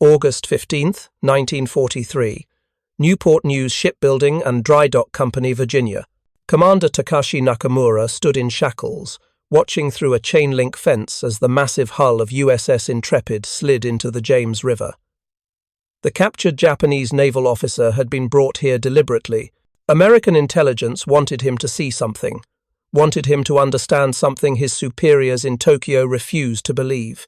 August 15th, 1943. Newport News Shipbuilding and Drydock Company, Virginia. Commander Takashi Nakamura stood in shackles, watching through a chain-link fence as the massive hull of USS Intrepid slid into the James River. The captured Japanese naval officer had been brought here deliberately. American intelligence wanted him to see something, wanted him to understand something his superiors in Tokyo refused to believe.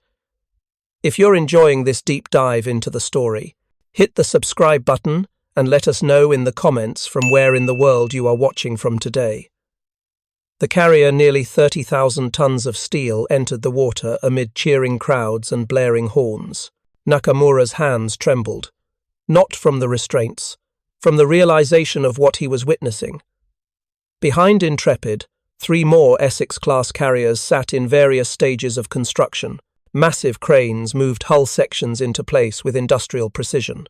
If you're enjoying this deep dive into the story, hit the subscribe button and let us know in the comments from where in the world you are watching from today. The carrier, nearly 30,000 tons of steel, entered the water amid cheering crowds and blaring horns. Nakamura's hands trembled, not from the restraints, from the realization of what he was witnessing. Behind Intrepid, 3 more Essex-class carriers sat in various stages of construction. Massive cranes moved hull sections into place with industrial precision.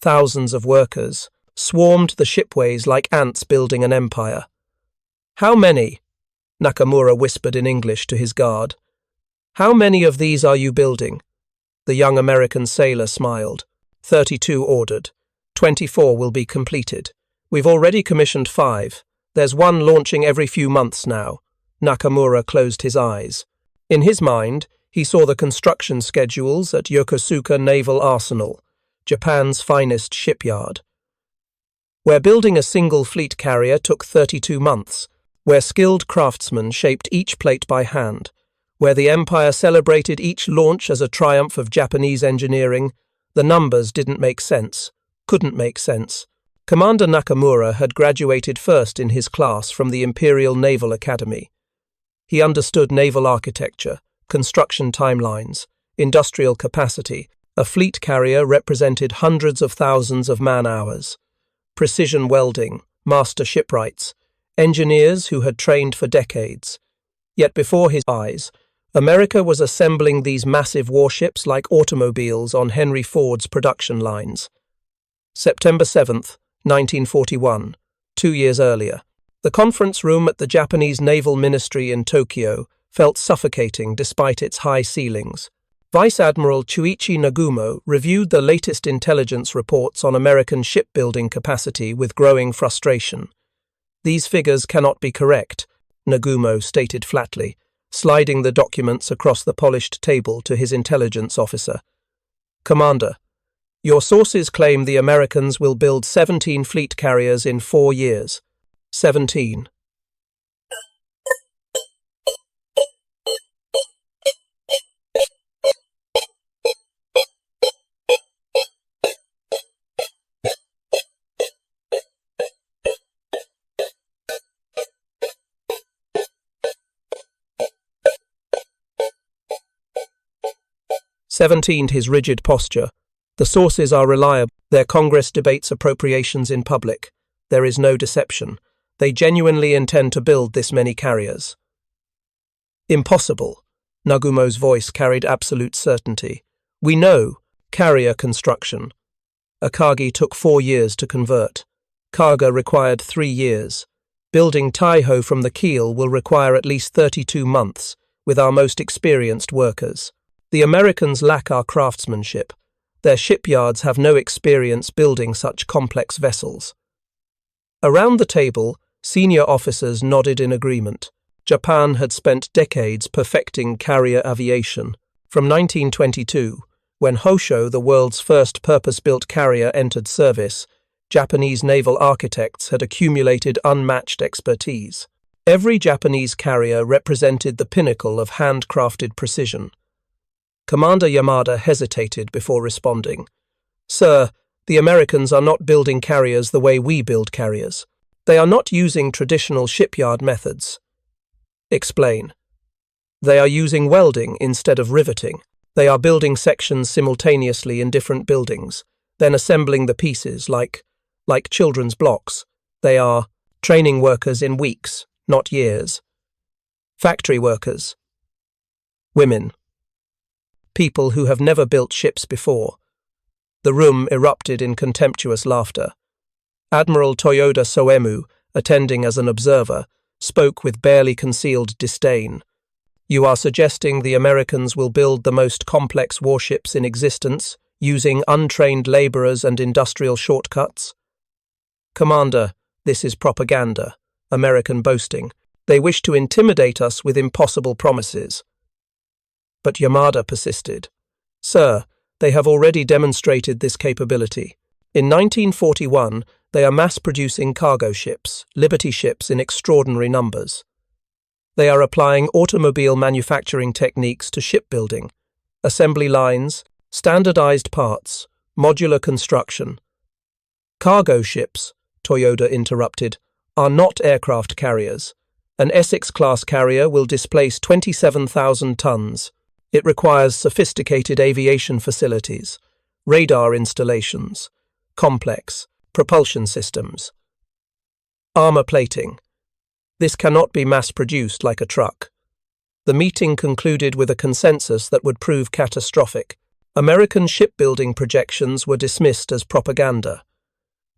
Thousands of workers swarmed the shipways like ants building an empire. "How many?" Nakamura whispered in English to his guard. "How many of these are you building?" The young American sailor smiled. 32 ordered. 24 will be completed. We've already commissioned 5. There's 1 launching every few months now. Nakamura closed his eyes. In his mind, he saw the construction schedules at Yokosuka Naval Arsenal, Japan's finest shipyard. Where building a single fleet carrier took 32 months, where skilled craftsmen shaped each plate by hand, where the Empire celebrated each launch as a triumph of Japanese engineering, the numbers didn't make sense, couldn't make sense. Commander Nakamura had graduated first in his class from the Imperial Naval Academy. He understood naval architecture, construction timelines, industrial capacity. A fleet carrier represented hundreds of thousands of man-hours. Precision welding, master shipwrights, engineers who had trained for decades. Yet before his eyes, America was assembling these massive warships like automobiles on Henry Ford's production lines. September 7th, 1941, 2 years earlier. The conference room at the Japanese Naval Ministry in Tokyo felt suffocating despite its high ceilings. Vice Admiral Chuichi Nagumo reviewed the latest intelligence reports on American shipbuilding capacity with growing frustration. "These figures cannot be correct," Nagumo stated flatly, sliding the documents across the polished table to his intelligence officer. "Commander, your sources claim the Americans will build 17 fleet carriers in 4 years. 17. 17. His rigid posture. "The sources are reliable. Their Congress debates appropriations in public. There is no deception. They genuinely intend to build this many carriers." "Impossible." Nagumo's voice carried absolute certainty. "We know. Carrier construction. Akagi took 4 years to convert. Kaga required 3 years. Building Taiho from the keel will require at least 32 months, with our most experienced workers. The Americans lack our craftsmanship. Their shipyards have no experience building such complex vessels." Around the table, senior officers nodded in agreement. Japan had spent decades perfecting carrier aviation. From 1922, when Hosho, the world's first purpose-built carrier, entered service, Japanese naval architects had accumulated unmatched expertise. Every Japanese carrier represented the pinnacle of handcrafted precision. Commander Yamada hesitated before responding. "Sir, the Americans are not building carriers the way we build carriers. They are not using traditional shipyard methods." "Explain." "They are using welding instead of riveting. They are building sections simultaneously in different buildings, then assembling the pieces like children's blocks. They are training workers in weeks, not years. Factory workers. Women. People who have never built ships before." The room erupted in contemptuous laughter. Admiral Toyoda Soemu, attending as an observer, spoke with barely concealed disdain. "You are suggesting the Americans will build the most complex warships in existence using untrained laborers and industrial shortcuts? Commander, this is propaganda, American boasting. They wish to intimidate us with impossible promises. But Yamada persisted. Sir, they have already demonstrated this capability. In 1941, they are mass-producing cargo ships, Liberty ships in extraordinary numbers. They are applying automobile manufacturing techniques to shipbuilding, assembly lines, standardized parts, modular construction. Cargo ships, Toyoda interrupted, are not aircraft carriers. An Essex-class carrier will displace 27,000 tons. It requires sophisticated aviation facilities, radar installations, complex propulsion systems, armor plating. This cannot be mass-produced like a truck. The meeting concluded with a consensus that would prove catastrophic. American shipbuilding projections were dismissed as propaganda.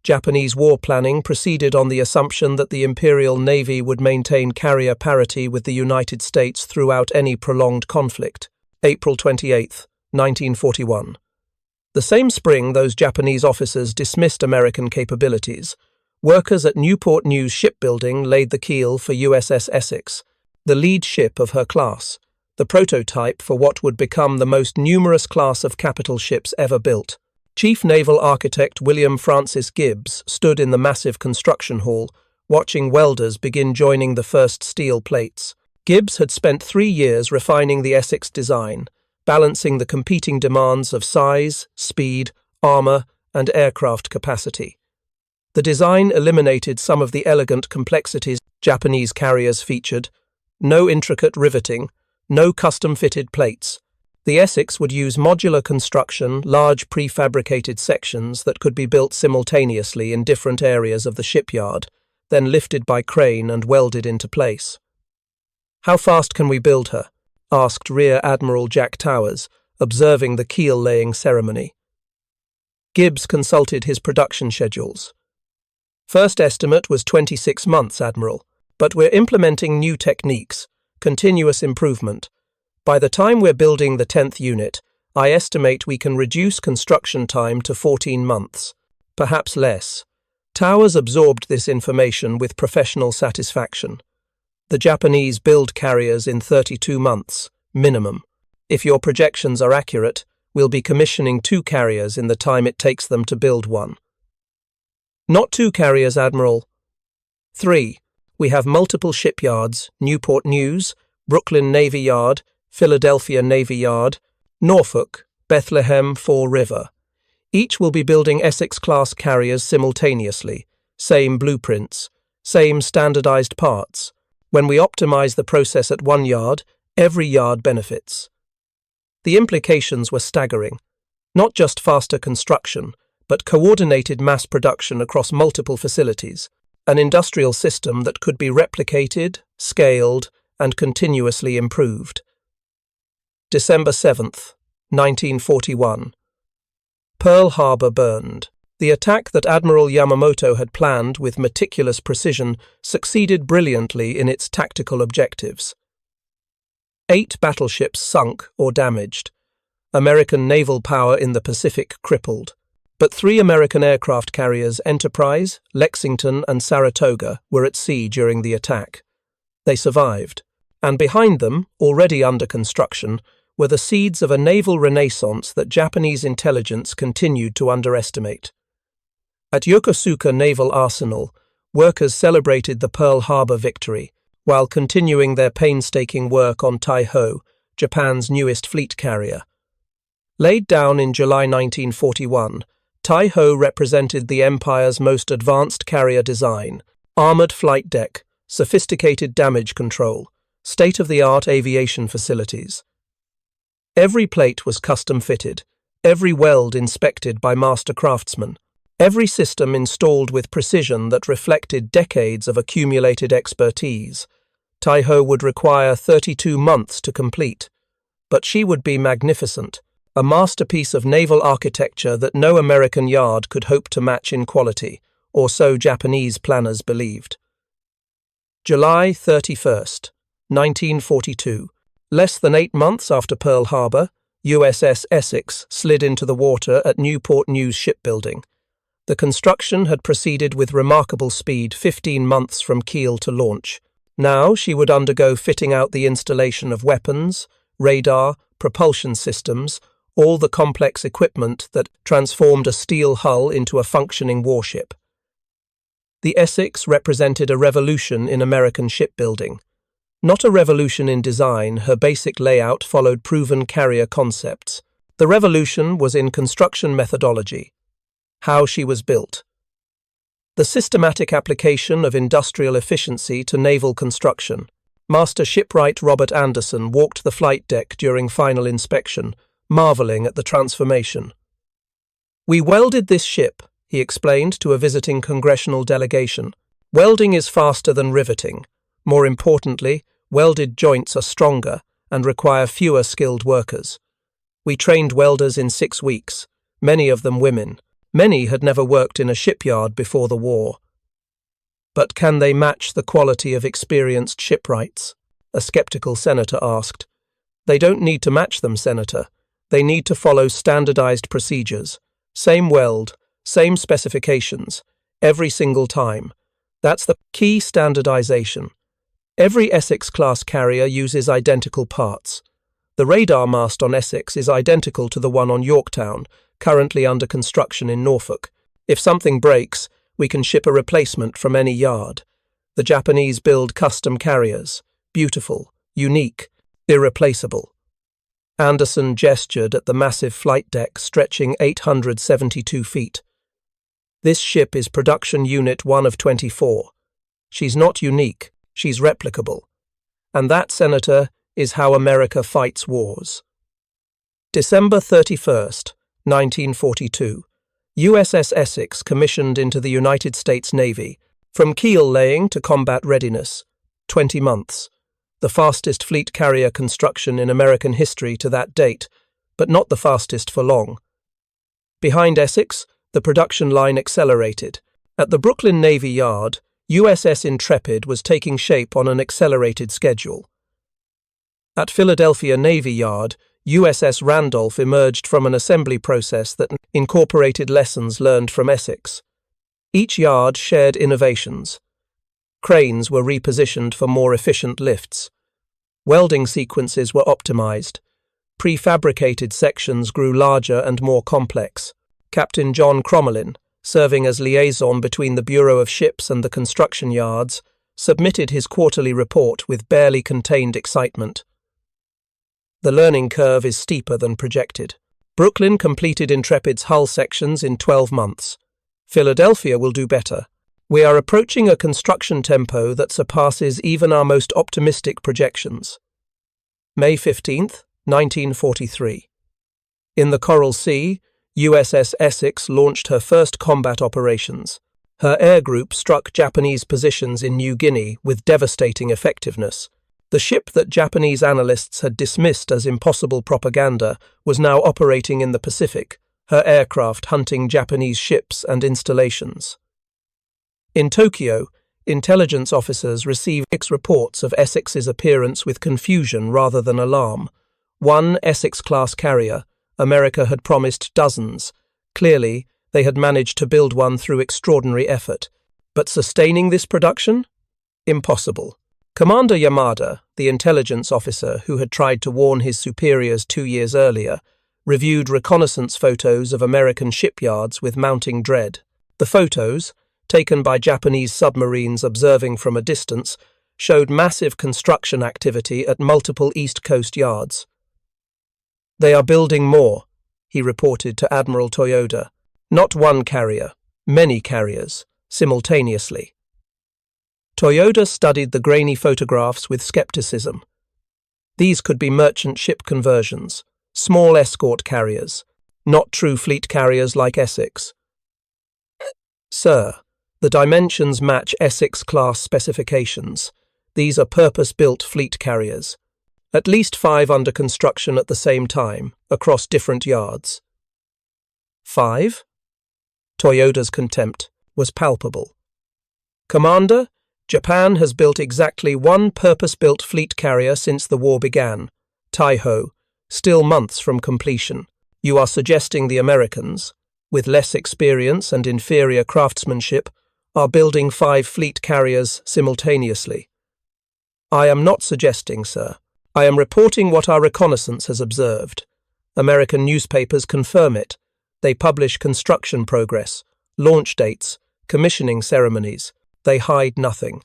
Japanese war planning proceeded on the assumption that the Imperial Navy would maintain carrier parity with the United States throughout any prolonged conflict. April 28, 1941. The same spring, those Japanese officers dismissed American capabilities. Workers at Newport News Shipbuilding laid the keel for USS Essex, the lead ship of her class, the prototype for what would become the most numerous class of capital ships ever built. Chief Naval Architect William Francis Gibbs stood in the massive construction hall, watching welders begin joining the first steel plates. Gibbs had spent 3 years refining the Essex design, balancing the competing demands of size, speed, armor, and aircraft capacity. The design eliminated some of the elegant complexities Japanese carriers featured: no intricate riveting, no custom-fitted plates. The Essex would use modular construction, large prefabricated sections that could be built simultaneously in different areas of the shipyard, then lifted by crane and welded into place. How fast can we build her? Asked Rear Admiral Jack Towers, observing the keel-laying ceremony. Gibbs consulted his production schedules. First estimate was 26 months, Admiral, but we're implementing new techniques, continuous improvement. By the time we're building the 10th unit, I estimate we can reduce construction time to 14 months, perhaps less. Towers absorbed this information with professional satisfaction. The Japanese build carriers in 32 months, minimum. If your projections are accurate, we'll be commissioning 2 carriers in the time it takes them to build one. Not 2 carriers, Admiral. 3. We have multiple shipyards: Newport News, Brooklyn Navy Yard, Philadelphia Navy Yard, Norfolk, Bethlehem, Fall River. Each will be building Essex-class carriers simultaneously, same blueprints, same standardized parts. When we optimize the process at one yard, every yard benefits. The implications were staggering. Not just faster construction, but coordinated mass production across multiple facilities, an industrial system that could be replicated, scaled, and continuously improved. December 7th, 1941. Pearl Harbor burned. The attack that Admiral Yamamoto had planned with meticulous precision succeeded brilliantly in its tactical objectives. 8 battleships sunk or damaged. American naval power in the Pacific crippled. But 3 American aircraft carriers, Enterprise, Lexington, and Saratoga, were at sea during the attack. They survived. And behind them, already under construction, were the seeds of a naval renaissance that Japanese intelligence continued to underestimate. At Yokosuka Naval Arsenal, workers celebrated the Pearl Harbor victory, while continuing their painstaking work on Tai-Ho, Japan's newest fleet carrier. Laid down in July 1941, Tai-Ho represented the Empire's most advanced carrier design: armored flight deck, sophisticated damage control, state-of-the-art aviation facilities. Every plate was custom-fitted, every weld inspected by master craftsmen, every system installed with precision that reflected decades of accumulated expertise. Tai-Ho would require 32 months to complete, but she would be magnificent, a masterpiece of naval architecture that no American yard could hope to match in quality, or so Japanese planners believed. July 31st, 1942. Less than 8 months after Pearl Harbor, USS Essex slid into the water at Newport News Shipbuilding. The construction had proceeded with remarkable speed 15 months from keel to launch. Now she would undergo fitting out the installation of weapons, radar, propulsion systems, all the complex equipment that transformed a steel hull into a functioning warship. The Essex represented a revolution in American shipbuilding. Not a revolution in design, her basic layout followed proven carrier concepts. The revolution was in construction methodology, how she was built. The systematic application of industrial efficiency to naval construction. Master shipwright Robert Anderson walked the flight deck during final inspection, marveling at the transformation. "We welded this ship," he explained to a visiting congressional delegation. "Welding is faster than riveting. More importantly, welded joints are stronger and require fewer skilled workers. We trained welders in 6 weeks, many of them women. Many had never worked in a shipyard before the war. But can they match the quality of experienced shipwrights?" a skeptical senator asked. "They don't need to match them, Senator. They need to follow standardized procedures. Same weld, same specifications, every single time. That's the key: standardization. Every Essex-class carrier uses identical parts. The radar mast on Essex is identical to the one on Yorktown, currently under construction in Norfolk. If something breaks, we can ship a replacement from any yard. The Japanese build custom carriers. Beautiful, unique, irreplaceable." Anderson gestured at the massive flight deck stretching 872 feet. "This ship is production unit 1 of 24. She's not unique, she's replicable. And that, Senator, is how America fights wars." December 31st, 1942. USS Essex commissioned into the United States Navy. From keel laying to combat readiness. 20 months. The fastest fleet carrier construction in American history to that date, but not the fastest for long. Behind Essex, the production line accelerated. At the Brooklyn Navy Yard, USS Intrepid was taking shape on an accelerated schedule. At Philadelphia Navy Yard, USS Randolph emerged from an assembly process that incorporated lessons learned from Essex. Each yard shared innovations. Cranes were repositioned for more efficient lifts. Welding sequences were optimized. Prefabricated sections grew larger and more complex. Captain John Crommelin, serving as liaison between the Bureau of Ships and the construction yards, submitted his quarterly report with barely contained excitement. The learning curve is steeper than projected. Brooklyn completed Intrepid's hull sections in 12 months. Philadelphia will do better. We are approaching a construction tempo that surpasses even our most optimistic projections. May 15th, 1943. In the Coral Sea, USS Essex launched her first combat operations. Her air group struck Japanese positions in New Guinea with devastating effectiveness. The ship that Japanese analysts had dismissed as impossible propaganda was now operating in the Pacific, her aircraft hunting Japanese ships and installations. In Tokyo, intelligence officers received reports of Essex's appearance with confusion rather than alarm. One Essex-class carrier, America had promised dozens. Clearly, they had managed to build one through extraordinary effort. But sustaining this production? Impossible. Commander Yamada, the intelligence officer who had tried to warn his superiors 2 years earlier, reviewed reconnaissance photos of American shipyards with mounting dread. The photos, taken by Japanese submarines observing from a distance, showed massive construction activity at multiple East Coast yards. "They are building more," he reported to Admiral Toyoda. "Not one carrier, many carriers, simultaneously." Toyoda studied the grainy photographs with skepticism. These could be merchant ship conversions, small escort carriers, not true fleet carriers like Essex. "Sir, the dimensions match Essex-class specifications. These are purpose-built fleet carriers. At least 5 under construction at the same time, across different yards." 5? Toyoda's contempt was palpable. "Commander, Japan has built exactly one purpose-built fleet carrier since the war began, Taiho, still months from completion. You are suggesting the Americans, with less experience and inferior craftsmanship, are building 5 fleet carriers simultaneously. I am not suggesting, sir. I am reporting what our reconnaissance has observed. American newspapers confirm it. They publish construction progress, launch dates, commissioning ceremonies. They hide nothing.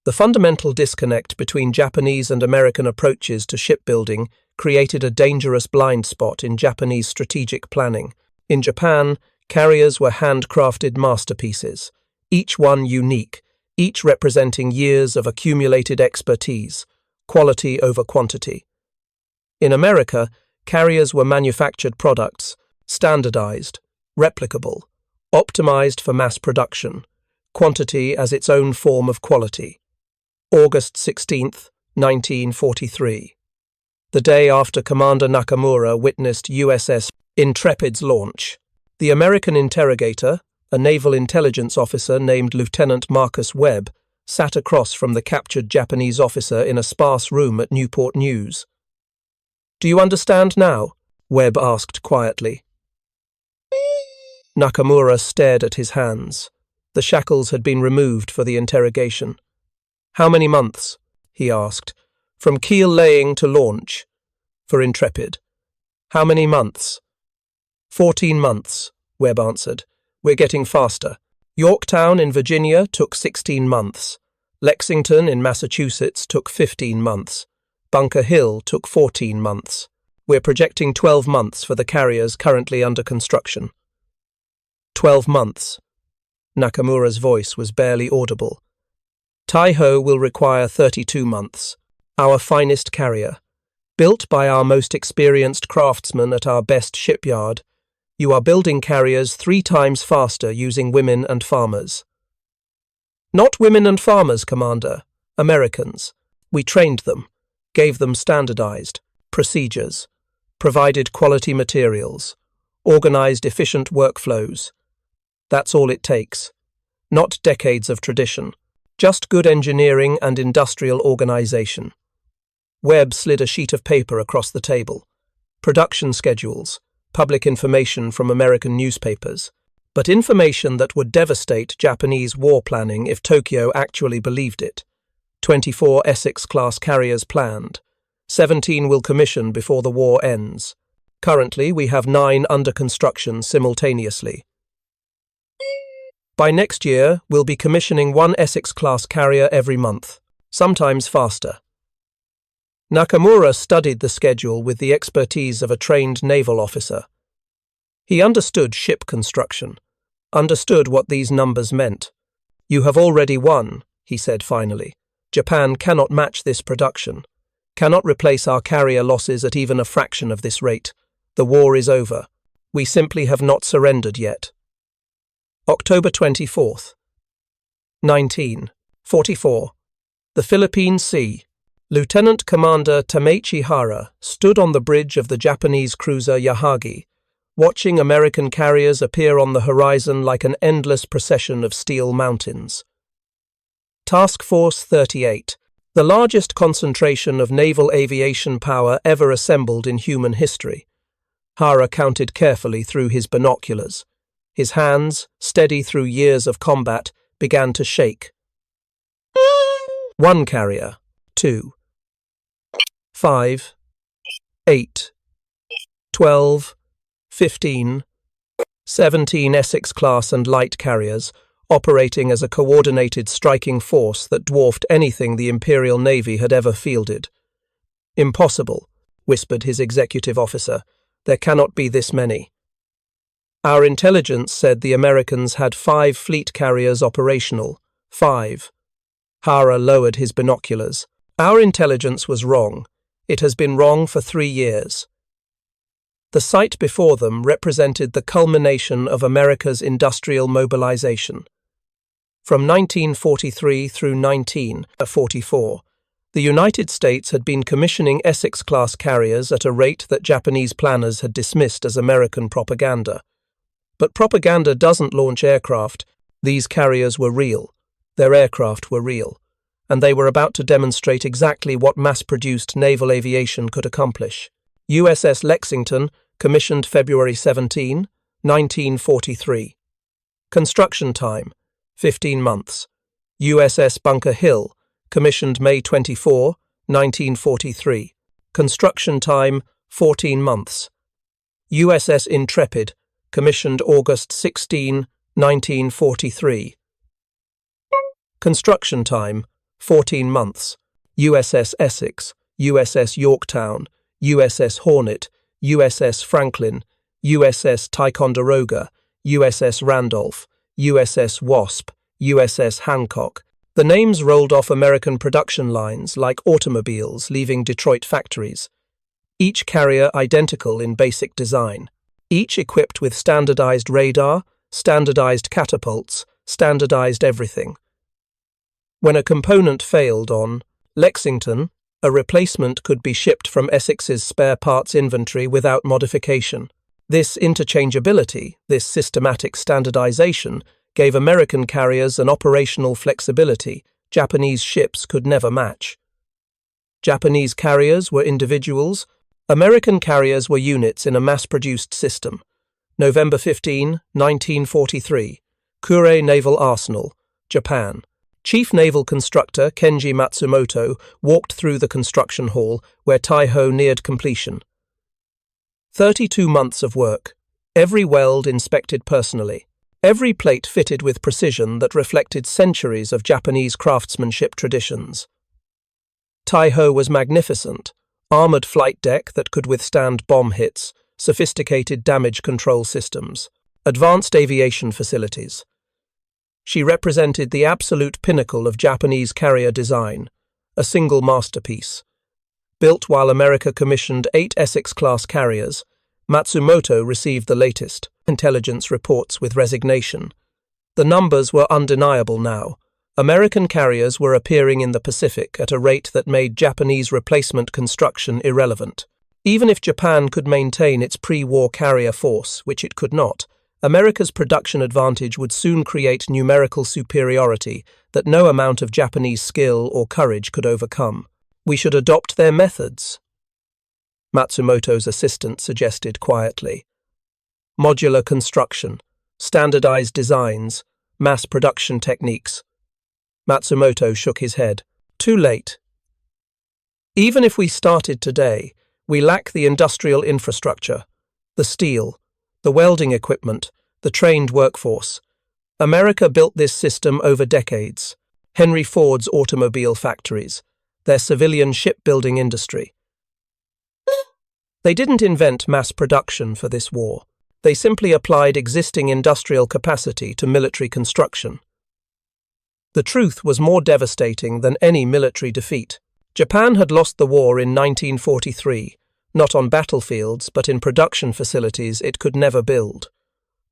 The fundamental disconnect between Japanese and American approaches to shipbuilding created a dangerous blind spot in Japanese strategic planning. In Japan, carriers were handcrafted masterpieces, each one unique, each representing years of accumulated expertise, quality over quantity. In America, carriers were manufactured products, standardized, replicable, optimized for mass production, quantity as its own form of quality. August 16th, 1943. The day after Commander Nakamura witnessed USS Intrepid's launch, the American interrogator, a naval intelligence officer named Lieutenant Marcus Webb, sat across from the captured Japanese officer in a sparse room at Newport News. "Do you understand now?" Webb asked quietly. Nakamura stared at his hands. The shackles had been removed for the interrogation. "How many months?" he asked. "From keel laying to launch." "For Intrepid." "How many months?" 14 months, Webb answered. "We're getting faster. Yorktown in Virginia took 16 months. Lexington in Massachusetts took 15 months. Bunker Hill took 14 months. We're projecting 12 months for the carriers currently under construction." 12 months. Nakamura's voice was barely audible. "Taiho will require 32 months. Our finest carrier. Built by our most experienced craftsmen at our best shipyard. You are building carriers 3 times faster using women and farmers." "Not women and farmers, Commander. Americans. We trained them, gave them standardized procedures, provided quality materials, organized efficient workflows. That's all it takes. Not decades of tradition. Just good engineering and industrial organization." Webb slid a sheet of paper across the table. Production schedules, public information from American newspapers, but information that would devastate Japanese war planning if Tokyo actually believed it. 24 Essex-class carriers planned. 17 will commission before the war ends. Currently, we have 9 under construction simultaneously. By next year, we'll be commissioning 1 Essex-class carrier every month, sometimes faster. Nakamura studied the schedule with the expertise of a trained naval officer. He understood ship construction, understood what these numbers meant. "You have already won," he said finally. "Japan cannot match this production, cannot replace our carrier losses at even a fraction of this rate. The war is over. We simply have not surrendered yet." October 24th, 1944. The Philippine Sea. Lieutenant Commander Tamechi Hara stood on the bridge of the Japanese cruiser Yahagi, watching American carriers appear on the horizon like an endless procession of steel mountains. Task Force 38, the largest concentration of naval aviation power ever assembled in human history. Hara counted carefully through his binoculars. His hands, steady through years of combat, began to shake. 1 carrier, 2, 5, 8, 12, 15, 17 Essex-class and light carriers, operating as a coordinated striking force that dwarfed anything the Imperial Navy had ever fielded. "Impossible," whispered his executive officer. "There cannot be this many." "Our intelligence said the Americans had 5 fleet carriers operational. 5. Hara lowered his binoculars. "Our intelligence was wrong. It has been wrong for 3 years. The sight before them represented the culmination of America's industrial mobilization. From 1943 through 1944, the United States had been commissioning Essex-class carriers at a rate that Japanese planners had dismissed as American propaganda. But propaganda doesn't launch aircraft. These carriers were real. Their aircraft were real. And they were about to demonstrate exactly what mass-produced naval aviation could accomplish. USS Lexington, commissioned February 17, 1943. Construction time, 15 months. USS Bunker Hill, commissioned May 24, 1943. Construction time, 14 months. USS Intrepid, commissioned August 16, 1943. Construction time, 14 months. USS Essex, USS Yorktown, USS Hornet, USS Franklin, USS Ticonderoga, USS Randolph, USS Wasp, USS Hancock. The names rolled off American production lines like automobiles leaving Detroit factories. Each carrier identical in basic design. Each equipped with standardized radar, standardized catapults, standardized everything. When a component failed on Lexington, a replacement could be shipped from Essex's spare parts inventory without modification. This interchangeability, this systematic standardization, gave American carriers an operational flexibility Japanese ships could never match. Japanese carriers were individuals, American carriers were units in a mass-produced system. November 15, 1943, Kure Naval Arsenal, Japan. Chief Naval Constructor Kenji Matsumoto walked through the construction hall where Taiho neared completion. 32 months of work, every weld inspected personally, every plate fitted with precision that reflected centuries of Japanese craftsmanship traditions. Taiho was magnificent, armored flight deck that could withstand bomb hits, sophisticated damage control systems, advanced aviation facilities. She represented the absolute pinnacle of Japanese carrier design, a single masterpiece. Built while America commissioned 8 Essex-class carriers, Matsumoto received the latest intelligence reports with resignation. The numbers were undeniable now. American carriers were appearing in the Pacific at a rate that made Japanese replacement construction irrelevant. Even if Japan could maintain its pre-war carrier force, which it could not, America's production advantage would soon create numerical superiority that no amount of Japanese skill or courage could overcome. We should adopt their methods, Matsumoto's assistant suggested quietly. Modular construction, standardized designs, mass production techniques. Matsumoto shook his head. Too late. Even if we started today, we lack the industrial infrastructure, the steel, the welding equipment, the trained workforce. America built this system over decades. Henry Ford's automobile factories, their civilian shipbuilding industry. They didn't invent mass production for this war. They simply applied existing industrial capacity to military construction. The truth was more devastating than any military defeat. Japan had lost the war in 1943, not on battlefields but in production facilities it could never build.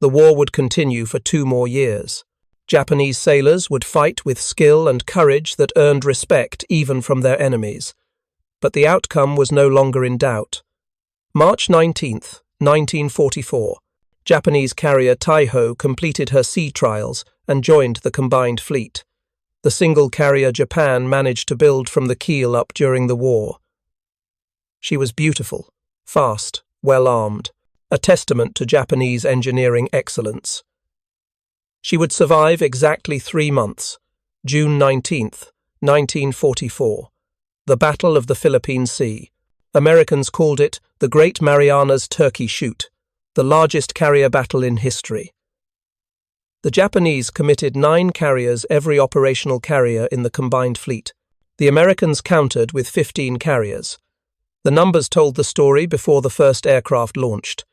The war would continue for 2 more years. Japanese sailors would fight with skill and courage that earned respect even from their enemies. But the outcome was no longer in doubt. March 19, 1944, Japanese carrier Taiho completed her sea trials and joined the combined fleet. The single carrier Japan managed to build from the keel up during the war. She was beautiful, fast, well-armed, a testament to Japanese engineering excellence. She would survive exactly 3 months, June 19, 1944, the Battle of the Philippine Sea. Americans called it the Great Marianas Turkey Shoot, the largest carrier battle in history. The Japanese committed 9 carriers every operational carrier in the combined fleet. The Americans countered with 15 carriers. The numbers told the story before the first aircraft launched.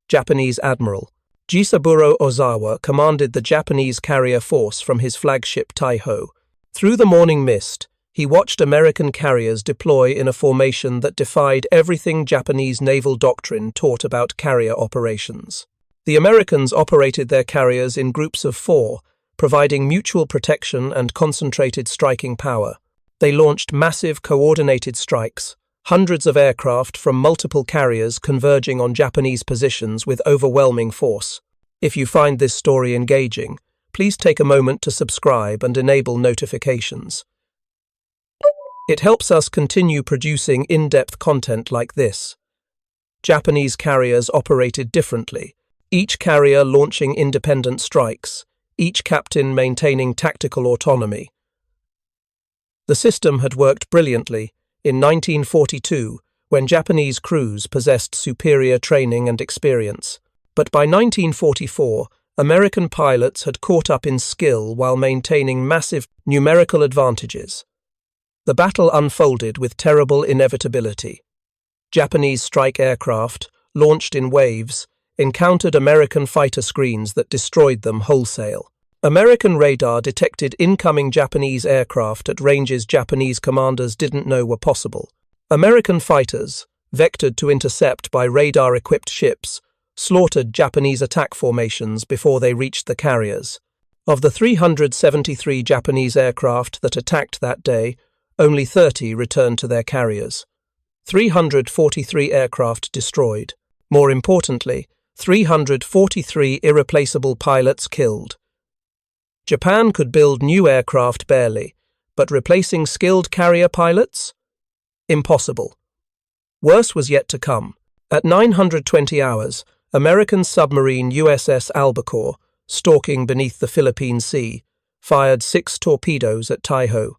Japanese Admiral Jisaburo Ozawa commanded the Japanese carrier force from his flagship Taiho. Through the morning mist, he watched American carriers deploy in a formation that defied everything Japanese naval doctrine taught about carrier operations. The Americans operated their carriers in groups of 4, providing mutual protection and concentrated striking power. They launched massive coordinated strikes, hundreds of aircraft from multiple carriers converging on Japanese positions with overwhelming force. If you find this story engaging, please take a moment to subscribe and enable notifications. It helps us continue producing in-depth content like this. Japanese carriers operated differently, each carrier launching independent strikes, each captain maintaining tactical autonomy. The system had worked brilliantly in 1942, when Japanese crews possessed superior training and experience. But by 1944, American pilots had caught up in skill while maintaining massive numerical advantages. The battle unfolded with terrible inevitability. Japanese strike aircraft, launched in waves, encountered American fighter screens that destroyed them wholesale. American radar detected incoming Japanese aircraft at ranges Japanese commanders didn't know were possible. American fighters, vectored to intercept by radar-equipped ships, slaughtered Japanese attack formations before they reached the carriers. Of the 373 Japanese aircraft that attacked that day, only 30 returned to their carriers. 343 aircraft destroyed. More importantly, 343 irreplaceable pilots killed. Japan could build new aircraft barely, but replacing skilled carrier pilots? Impossible. Worse was yet to come. At 920 hours, American submarine USS Albacore, stalking beneath the Philippine Sea, fired 6 torpedoes at Taiho.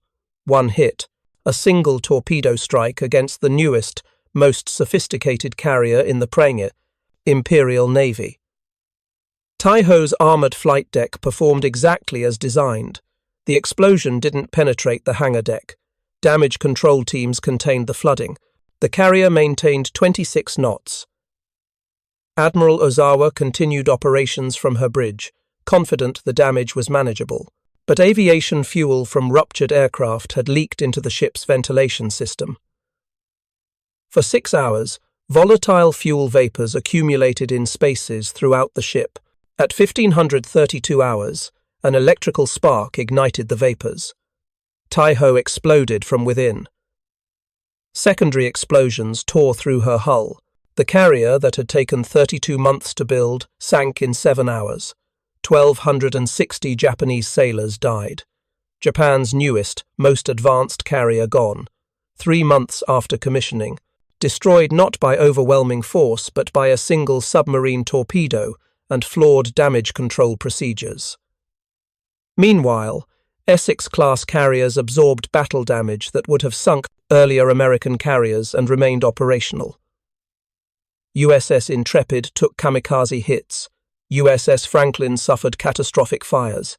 One hit, a single torpedo strike against the newest, most sophisticated carrier in the Pranger, Imperial Navy. Taiho's armoured flight deck performed exactly as designed. The explosion didn't penetrate the hangar deck. Damage control teams contained the flooding. The carrier maintained 26 knots. Admiral Ozawa continued operations from her bridge, confident the damage was manageable. But aviation fuel from ruptured aircraft had leaked into the ship's ventilation system. For 6 hours, volatile fuel vapors accumulated in spaces throughout the ship. At 1532 hours, an electrical spark ignited the vapors. Taiho exploded from within. Secondary explosions tore through her hull. The carrier, that had taken 32 months to build, sank in 7 hours. 1,260 Japanese sailors died. Japan's newest, most advanced carrier gone. 3 months after commissioning. Destroyed not by overwhelming force but by a single submarine torpedo and flawed damage control procedures. Meanwhile, Essex-class carriers absorbed battle damage that would have sunk earlier American carriers and remained operational. USS Intrepid took kamikaze hits. USS Franklin suffered catastrophic fires.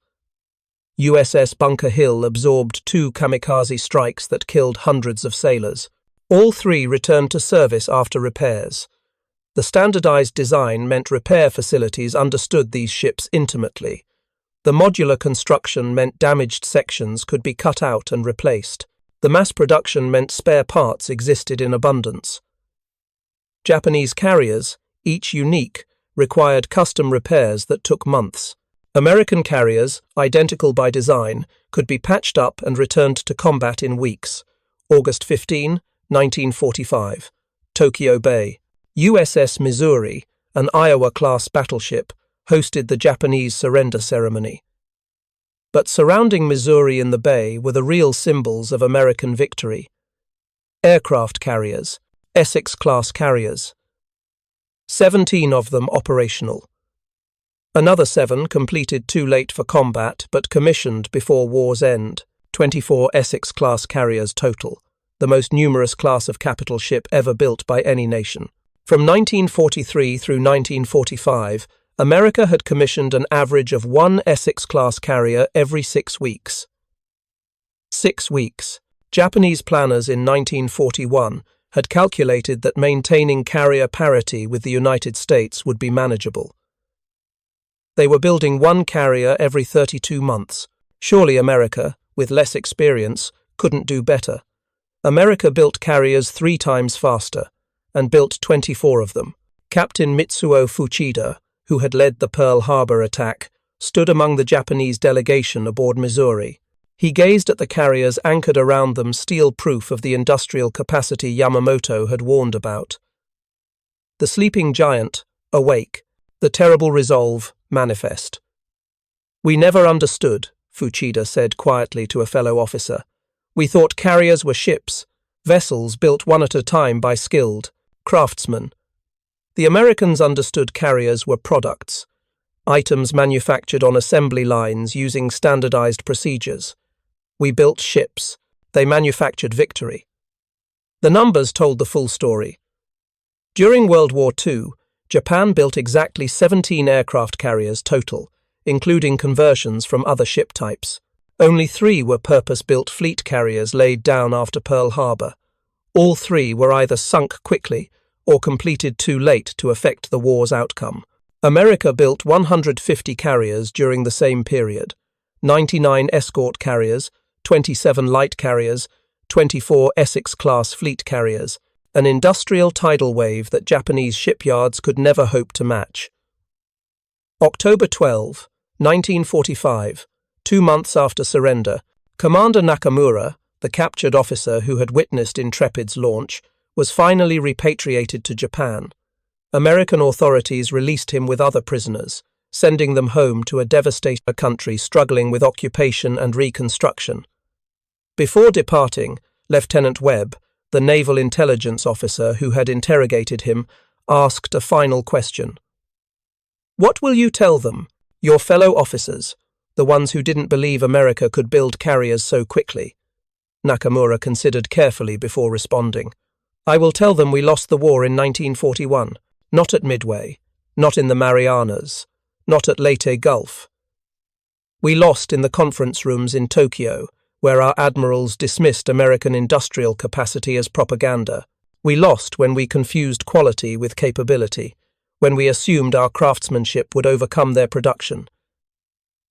USS Bunker Hill absorbed 2 kamikaze strikes that killed hundreds of sailors. All 3 returned to service after repairs. The standardized design meant repair facilities understood these ships intimately. The modular construction meant damaged sections could be cut out and replaced. The mass production meant spare parts existed in abundance. Japanese carriers, each unique, required custom repairs that took months. American carriers, identical by design, could be patched up and returned to combat in weeks. August 15, 1945. Tokyo Bay. USS Missouri, an Iowa-class battleship, hosted the Japanese surrender ceremony. But surrounding Missouri in the bay were the real symbols of American victory. Aircraft carriers, Essex-class carriers. 17 of them operational. Another 7 completed too late for combat but commissioned before war's end. 24 Essex-class carriers total, the most numerous class of capital ship ever built by any nation. From 1943 through 1945, America had commissioned an average of 1 Essex-class carrier every 6 weeks. 6 weeks. Japanese planners in 1941 had calculated that maintaining carrier parity with the United States would be manageable. They were building 1 carrier every 32 months. Surely America, with less experience, couldn't do better. America built carriers 3 times faster, and built 24 of them. Captain Mitsuo Fuchida, who had led the Pearl Harbor attack, stood among the Japanese delegation aboard Missouri. He gazed at the carriers anchored around them, steel proof of the industrial capacity Yamamoto had warned about. The sleeping giant, awake, the terrible resolve, manifest. "We never understood," Fuchida said quietly to a fellow officer. "We thought carriers were ships, vessels built one at a time by skilled craftsmen. The Americans understood carriers were products, items manufactured on assembly lines using standardized procedures. We built ships. They manufactured victory. The numbers told the full story. During World War II, Japan built exactly 17 aircraft carriers total, including conversions from other ship types. Only 3 were purpose-built fleet carriers laid down after Pearl Harbor. All 3 were either sunk quickly or completed too late to affect the war's outcome. America built 150 carriers during the same period: 99 escort carriers, 27 light carriers, 24 Essex-class fleet carriers, an industrial tidal wave that Japanese shipyards could never hope to match. October 12, 1945, 2 months after surrender, Commander Nakamura, the captured officer who had witnessed Intrepid's launch, was finally repatriated to Japan. American authorities released him with other prisoners, sending them home to a devastated country struggling with occupation and reconstruction. Before departing, Lieutenant Webb, the naval intelligence officer who had interrogated him, asked a final question. "What will you tell them, your fellow officers, the ones who didn't believe America could build carriers so quickly?" Nakamura considered carefully before responding. "I will tell them we lost the war in 1941, not at Midway, not in the Marianas, not at Leyte Gulf. We lost in the conference rooms in Tokyo, where our admirals dismissed American industrial capacity as propaganda. We lost when we confused quality with capability, when we assumed our craftsmanship would overcome their production."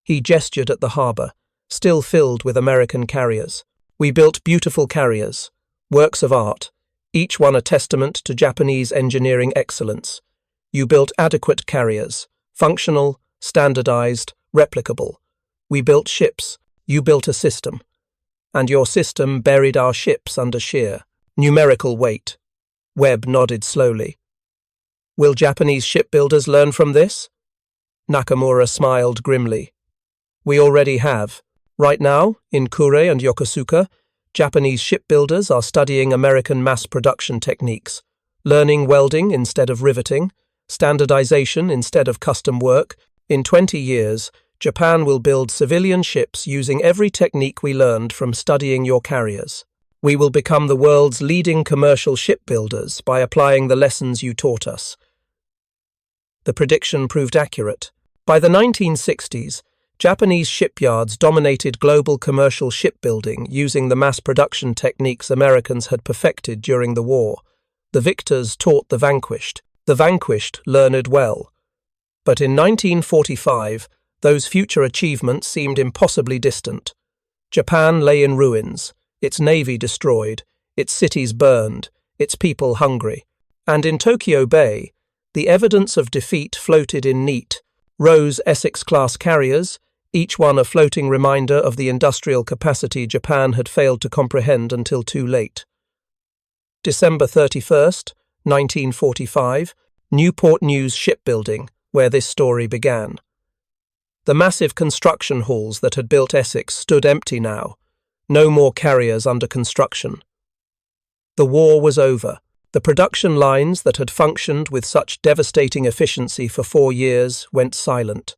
He gestured at the harbor, still filled with American carriers. "We built beautiful carriers, works of art, each one a testament to Japanese engineering excellence. You built adequate carriers, functional, standardized, replicable. We built ships, you built a system. And your system buried our ships under sheer, numerical weight." Webb nodded slowly. "Will Japanese shipbuilders learn from this?" Nakamura smiled grimly. "We already have. Right now, in Kure and Yokosuka, Japanese shipbuilders are studying American mass production techniques, learning welding instead of riveting, standardization instead of custom work. In 20 years, Japan will build civilian ships using every technique we learned from studying your carriers. We will become the world's leading commercial shipbuilders by applying the lessons you taught us." The prediction proved accurate. By the 1960s, Japanese shipyards dominated global commercial shipbuilding using the mass production techniques Americans had perfected during the war. The victors taught the vanquished learned well. But in 1945, those future achievements seemed impossibly distant. Japan lay in ruins, its navy destroyed, its cities burned, its people hungry. And in Tokyo Bay, the evidence of defeat floated in neat, rose Essex-class carriers, each one a floating reminder of the industrial capacity Japan had failed to comprehend until too late. December 31st, 1945, Newport News Shipbuilding, where this story began. The massive construction halls that had built Essex stood empty now. No more carriers under construction. The war was over. The production lines that had functioned with such devastating efficiency for 4 years went silent.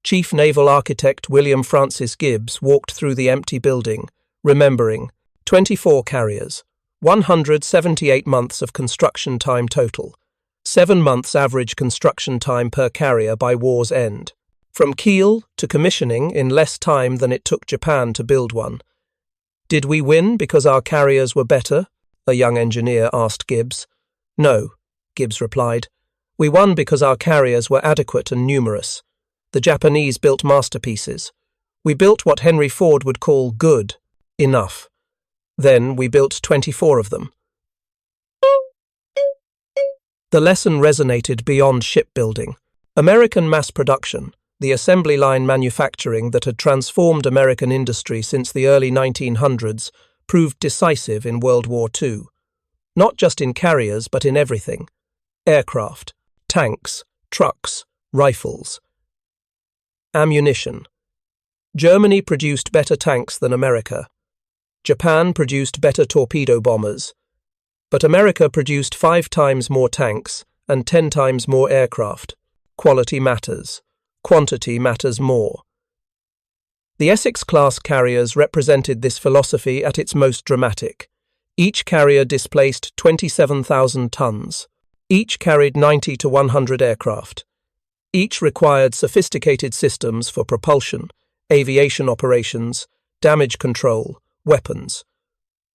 Chief Naval Architect William Francis Gibbs walked through the empty building, remembering 24 carriers, 178 months of construction time total, 7 months average construction time per carrier by war's end. From keel to commissioning in less time than it took Japan to build one. "Did we win because our carriers were better?" a young engineer asked Gibbs. "No," Gibbs replied. "We won because our carriers were adequate and numerous. The Japanese built masterpieces. We built what Henry Ford would call good, enough. Then we built 24 of them." The lesson resonated beyond shipbuilding. American mass production, the assembly line manufacturing that had transformed American industry since the early 1900s, proved decisive in World War II. Not just in carriers, but in everything. Aircraft, tanks, trucks, rifles. Ammunition. Germany produced better tanks than America. Japan produced better torpedo bombers. But America produced 5 times more tanks and 10 times more aircraft. Quality matters. Quantity matters more. The Essex-class carriers represented this philosophy at its most dramatic. Each carrier displaced 27,000 tons. Each carried 90 to 100 aircraft. Each required sophisticated systems for propulsion, aviation operations, damage control, weapons.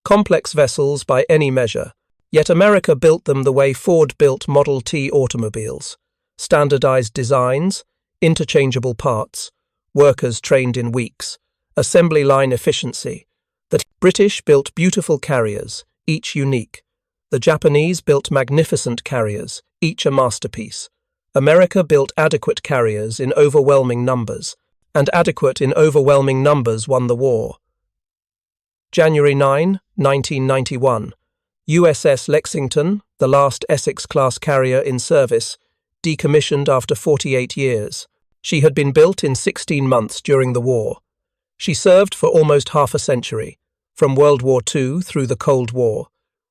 Complex vessels by any measure, yet America built them the way Ford built Model T automobiles. Standardized designs, interchangeable parts, workers trained in weeks, assembly line efficiency. The British built beautiful carriers, each unique. The Japanese built magnificent carriers, each a masterpiece. America built adequate carriers in overwhelming numbers, and adequate in overwhelming numbers won the war. January 9, 1991. USS Lexington, the last Essex-class carrier in service, decommissioned after 48 years. She had been built in 16 months during the war. She served for almost half a century, from World War II through the Cold War,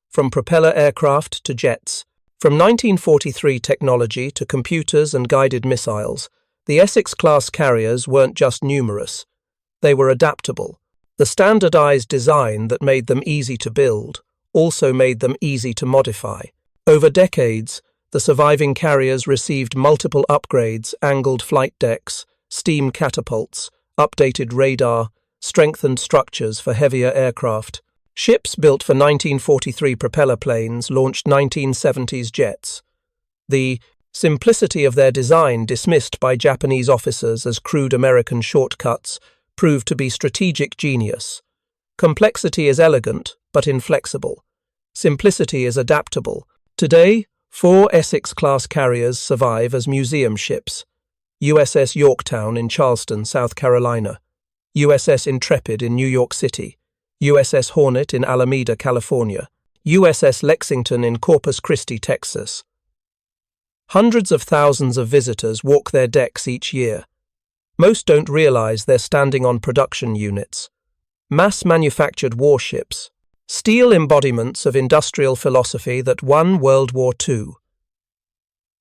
from propeller aircraft to jets, from 1943 technology to computers and guided missiles. The Essex-class carriers weren't just numerous. They were adaptable. The standardized design that made them easy to build also made them easy to modify. Over decades, the surviving carriers received multiple upgrades, angled flight decks, steam catapults, updated radar, strengthened structures for heavier aircraft. Ships built for 1943 propeller planes launched 1970s jets. The simplicity of their design, dismissed by Japanese officers as crude American shortcuts, proved to be strategic genius. Complexity is elegant, but inflexible. Simplicity is adaptable. Today, 4 Essex-class carriers survive as museum ships. USS Yorktown in Charleston, South Carolina. USS Intrepid in New York City. USS Hornet in Alameda, California. USS Lexington in Corpus Christi, Texas. Hundreds of thousands of visitors walk their decks each year. Most don't realize they're standing on production units. Mass-manufactured warships. Steel embodiments of industrial philosophy that won World War II.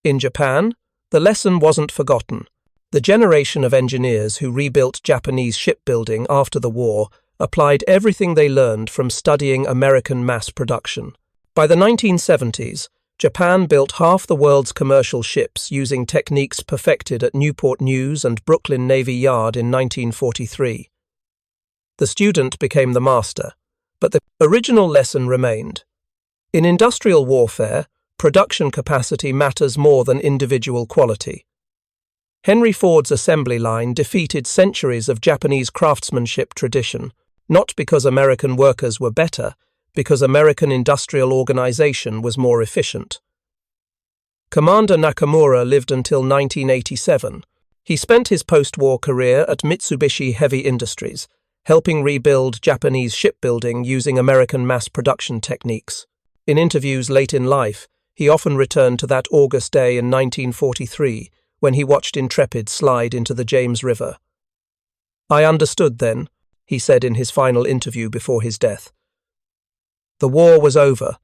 In Japan, the lesson wasn't forgotten. The generation of engineers who rebuilt Japanese shipbuilding after the war applied everything they learned from studying American mass production. By the 1970s, Japan built half the world's commercial ships using techniques perfected at Newport News and Brooklyn Navy Yard in 1943. The student became the master, but the original lesson remained. In industrial warfare, production capacity matters more than individual quality. Henry Ford's assembly line defeated centuries of Japanese craftsmanship tradition, not because American workers were better, because American industrial organization was more efficient. Commander Nakamura lived until 1987. He spent his post-war career at Mitsubishi Heavy Industries, helping rebuild Japanese shipbuilding using American mass production techniques. In interviews late in life, he often returned to that August day in 1943 when he watched Intrepid slide into the James River. "I understood then," he said in his final interview before his death. "The war was over.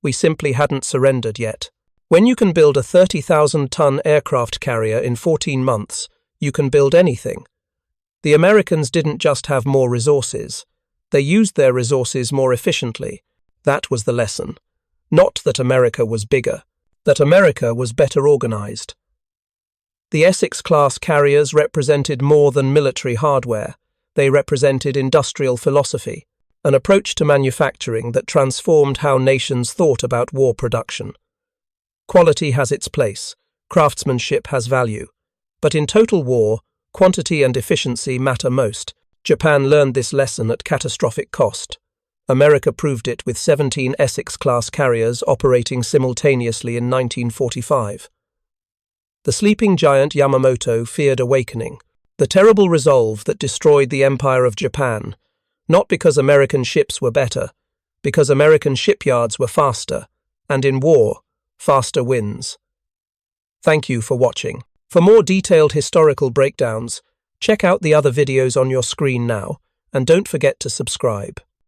We simply hadn't surrendered yet. When you can build a 30,000-ton aircraft carrier in 14 months, you can build anything. The Americans didn't just have more resources. They used their resources more efficiently. That was the lesson. Not that America was bigger, that America was better organized." The Essex-class carriers represented more than military hardware. They represented industrial philosophy, an approach to manufacturing that transformed how nations thought about war production. Quality has its place, craftsmanship has value, but in total war, quantity and efficiency matter most. Japan learned this lesson at catastrophic cost. America proved it with 17 Essex-class carriers operating simultaneously in 1945. The sleeping giant Yamamoto feared awakening, the terrible resolve that destroyed the Empire of Japan, not because American ships were better, because American shipyards were faster, and in war, faster wins. Thank you for watching. For more detailed historical breakdowns, check out the other videos on your screen now, and don't forget to subscribe.